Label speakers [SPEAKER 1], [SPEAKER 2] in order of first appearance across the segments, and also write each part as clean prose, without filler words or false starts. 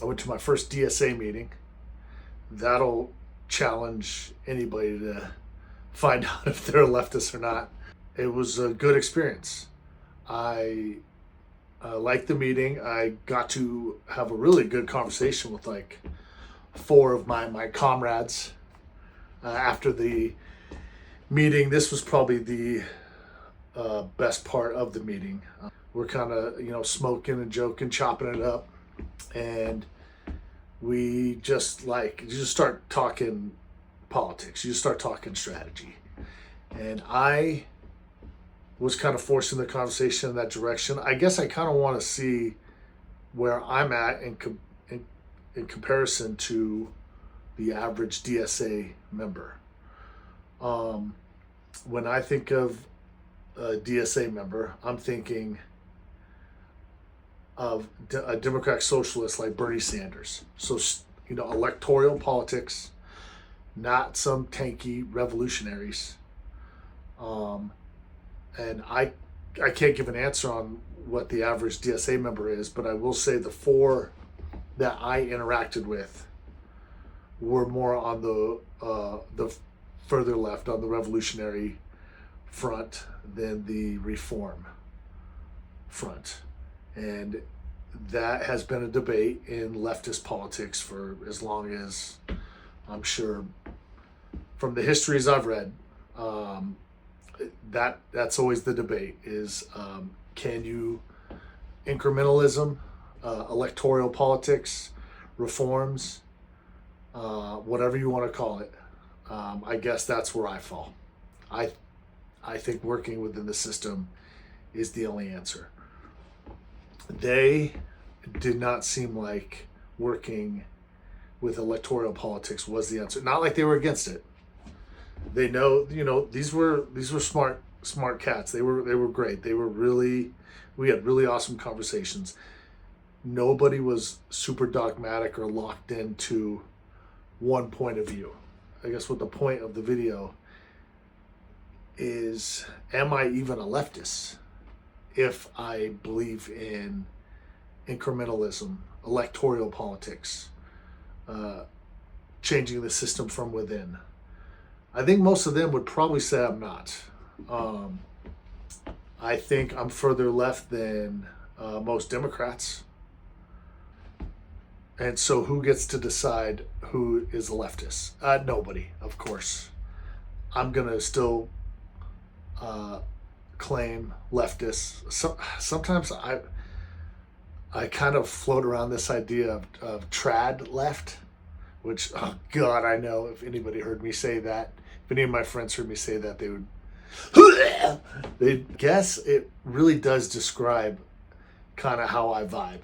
[SPEAKER 1] I went to my first DSA meeting. That'll challenge anybody to find out if they're a leftist or not. It was a good experience. I liked the meeting. I got to have a really good conversation with like four of my comrades after the meeting. This was probably the best part of the meeting. We're kind of smoking and joking, chopping it up, and we just you just start talking politics. You just start talking strategy, and I was kind of forcing the conversation in that direction. I guess I kind of want to see where I'm at in comparison to the average DSA member. When I think of a DSA member, I'm thinking of a Democratic socialist like Bernie Sanders. So, electoral politics, not some tanky revolutionaries. And I can't give an answer on what the average DSA member is, but I will say the four that I interacted with were more on the further left, on the revolutionary front than the reform front. And that has been a debate in leftist politics for as long as I'm sure, from the histories I've read. That's always the debate is, can you incrementalism, electoral politics, reforms, whatever you want to call it. I guess that's where I fall. I think working within the system is the only answer. They did not seem like working with electoral politics was the answer. Not like they were against it. They know, these were smart cats. They were great. We had really awesome conversations. Nobody was super dogmatic or locked into one point of view. I guess what the point of the video is, am I even a leftist if I believe in incrementalism, electoral politics, changing the system from within? I think most of them would probably say I'm not. I think I'm further left than most Democrats. And so who gets to decide who is a leftist? Nobody, of course. I'm going to still claim leftists. Sometimes I kind of float around this idea of trad left, which, oh God, I know if anybody heard me say that, if any of my friends heard me say that, they'd guess it really does describe kind of how I vibe.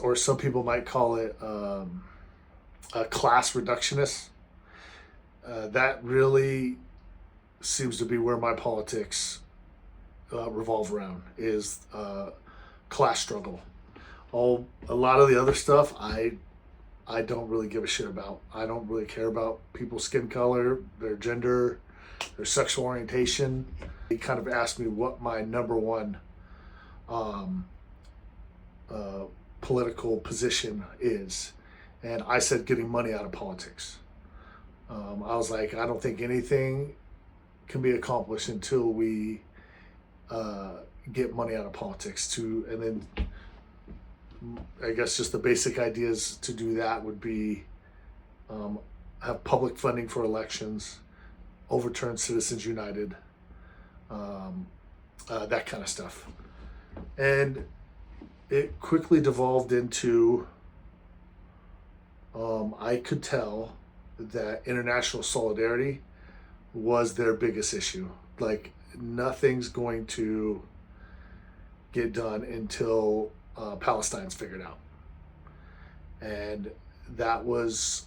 [SPEAKER 1] Or some people might call it a class reductionist. That really seems to be where my politics revolve around, is class struggle. A lot of the other stuff I don't really give a shit about. I don't really care about people's skin color, their gender, their sexual orientation. They kind of asked me what my number one political position is, and I said getting money out of politics. I was like, I don't think anything can be accomplished until we get money out of politics. And then I guess just the basic ideas to do that would be have public funding for elections, overturn Citizens United, that kind of stuff. And it quickly devolved into, I could tell that international solidarity was their biggest issue. Like, nothing's going to get done until Palestine's figured out. And that was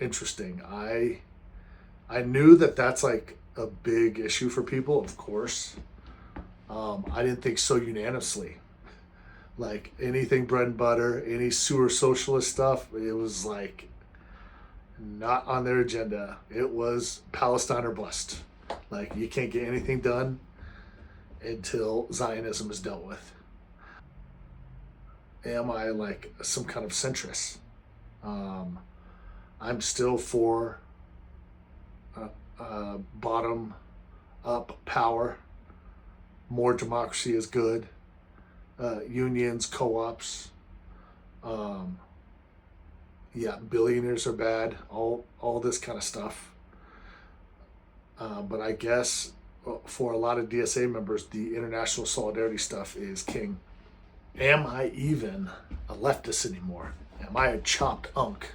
[SPEAKER 1] interesting. I knew that that's like a big issue for people, of course. I didn't think so unanimously. Like anything bread and butter, any sewer socialist stuff, it was like not on their agenda. It was Palestine or bust. Like, you can't get anything done until Zionism is dealt with. am I like some kind of centrist? I'm still for bottom up power. More democracy is good. Unions, co-ops. Um, yeah, billionaires are bad. All this kind of stuff. But I guess for a lot of DSA members, the international solidarity stuff is king. Am I even a leftist anymore? Am I a chopped unk?